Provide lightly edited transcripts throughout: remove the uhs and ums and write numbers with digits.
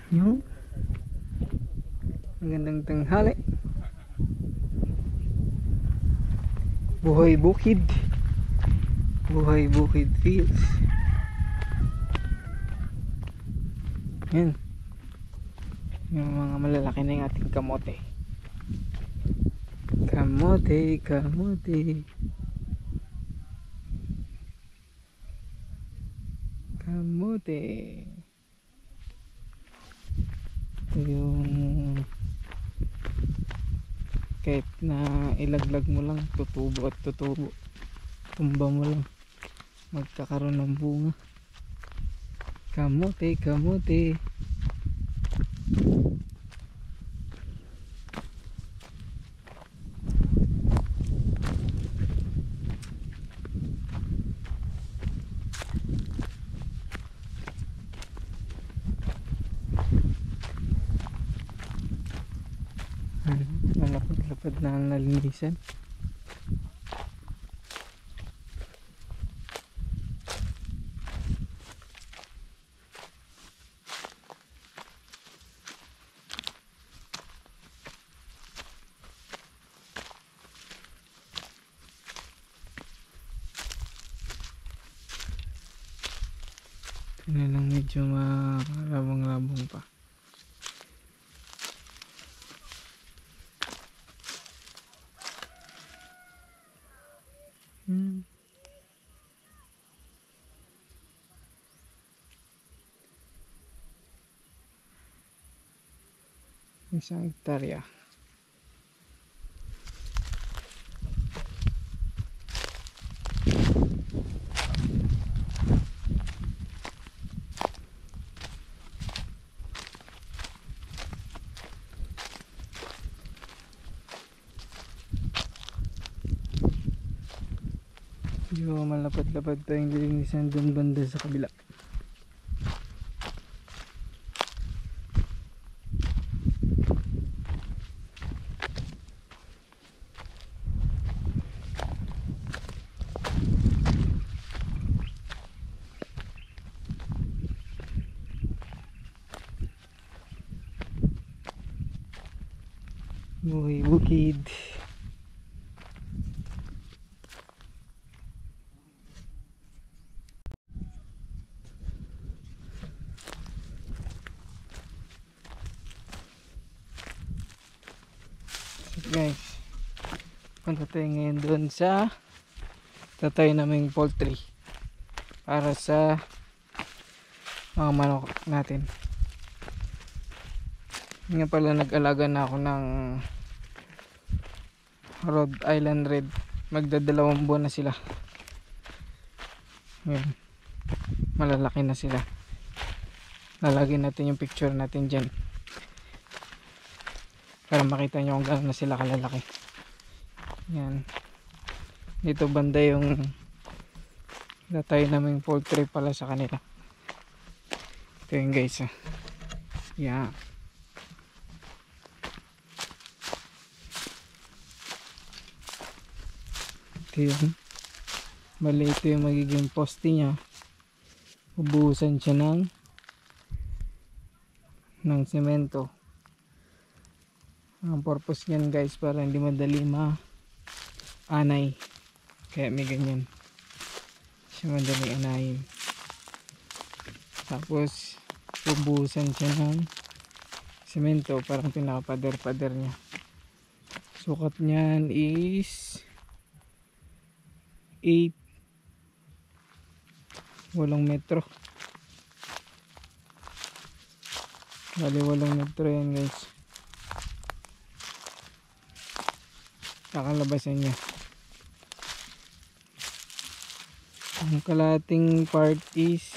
Yung magandang tanghali. Buhay bukid. Buhay bukid fields. Yan. Yung mga malalaki na yung ating kamote. Kamote, kamote. Kamote. Yung kahit na ilaglag mo lang, tutubo at tutubo. Tumba mo lang, magkakaroon ng bunga. Kamote, kamote. Malapad-lapad na ang nalinisan. Ito na lang medyo malabong-labong pa. Isang hektarya. Medyo malapad-lapad pa yung lilinisan doon banda sa kabila. Buhay bukid. Guys, punta tayo ngayon doon sa tatayo naming poultry para sa mga manok natin. Nga pala, nag-alaga na ako ng Rhode Island Red. Magdadalawang buwan na sila. Ngayon, malalaki na sila. Lalagyan natin yung picture natin dyan para makita nyo kung gano'n na sila kalalaki. Yan. Dito banda yung natay naming poultry pala sa kanila. Ito yun guys. Yan. Ito yun. Bali ito yung magiging poste nya. Ubuhusan siya ng semento. Ang purpose niyan guys, para hindi madali ma-anay. Kaya may ganyan siya, madali anayin. Tapos ubuhusan siya ng semento, parang pinakapader-pader niya. Sukat niyan is 8 metro. Bali 8 metro yan guys. Kakalabasan niya. Ang kalating part is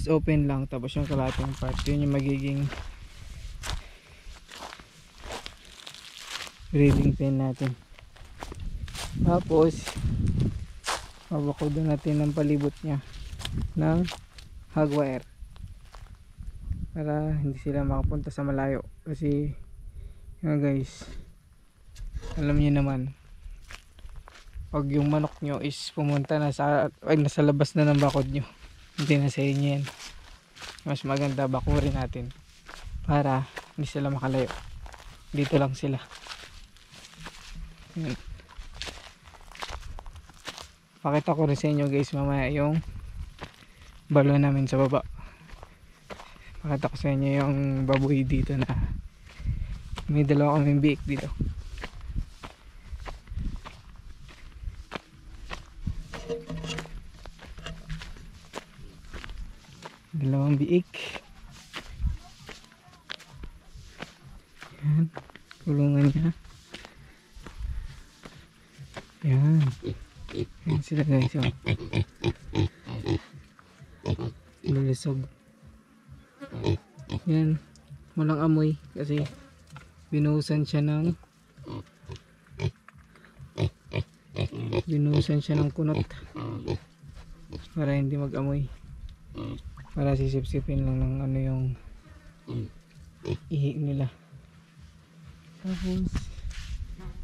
open lang, tapos yung kalating part yun yung magiging breeding pen natin. Tapos babakudan natin ng palibot niya ng hog wire para hindi sila makapunta sa malayo. Kasi yun guys, alam niyo naman, Pag yung manok nyo is pumunta na nasa labas na ng bakod nyo, hindi na sa inyo yan. Mas maganda bakurin natin para hindi sila makalayo. Dito lang sila. Yan. Pakita ko rin sa inyo guys mamaya yung balon namin sa baba. Pakita ko sa inyo yung baboy dito na may dalawa kaming biik dito. Dalawang biik. Yan, kulungan niya. Yan. Yan sila guys. Oh. Lulusog. Yan. Walang amoy kasi binuhusan siya ng kunot para hindi mag-amoy. Para sisip-sipin lang ng ano yung ihi nila. Tapos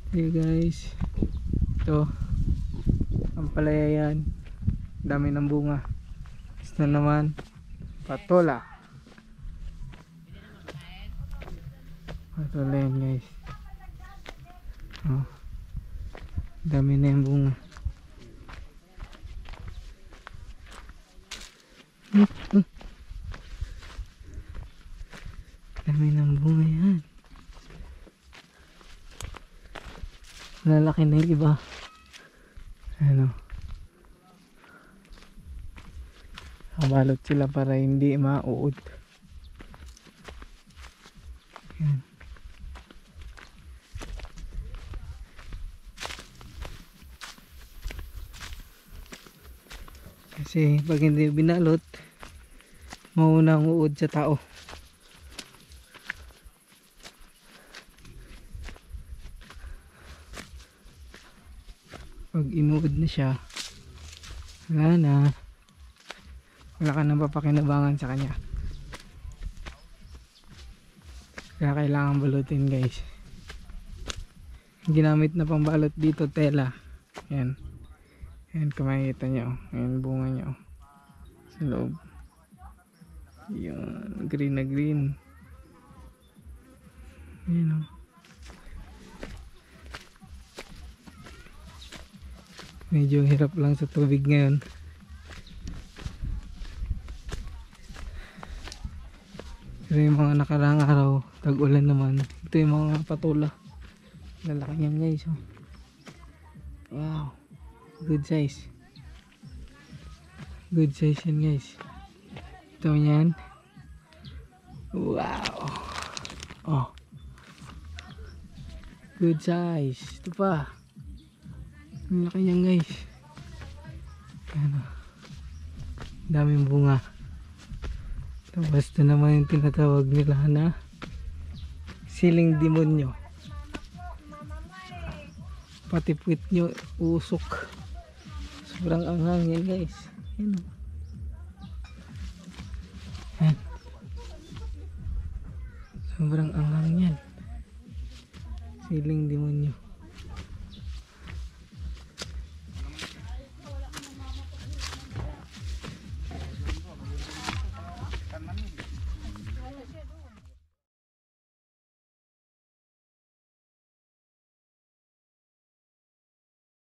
hey guys, ito ang palaya yan, dami ng bunga. Ito naman patola yan guys. Oh, dami na yung bunga. Dami ng bunga yan. Lalaki na yung iba. Ano, kabalot sila para hindi mauod. Yan. Kasi pag hindi binalot, mauna ang uod sa tao. Pag inuod na siya, wala ka nang papakinabangan sa kanya. Kaya kailangan balutin guys. Ginamit na pambalot dito tela. Yan. Yan kung makikita nyo. Yan bunga nyo sa loob. Yan, green na green. Yan o. Medyo hirap lang sa tubig ngayon. Pero yung mga nakaraang araw, tag-ulan naman. Ito yung mga patola. Lalaki yan guys. Oh. Wow. Good size. Good size yan guys. Ito yan. Wow. Oh. Good size. Ito pa. Ang laki niyan guys. Ano. Daming bunga. Tapos ito naman yung tinatawag nila na siling demonyo. Pati puwit nyo usok. Sobrang anghang yan guys. Yan. Yan. Sobrang anghang yan. Siling demonyo.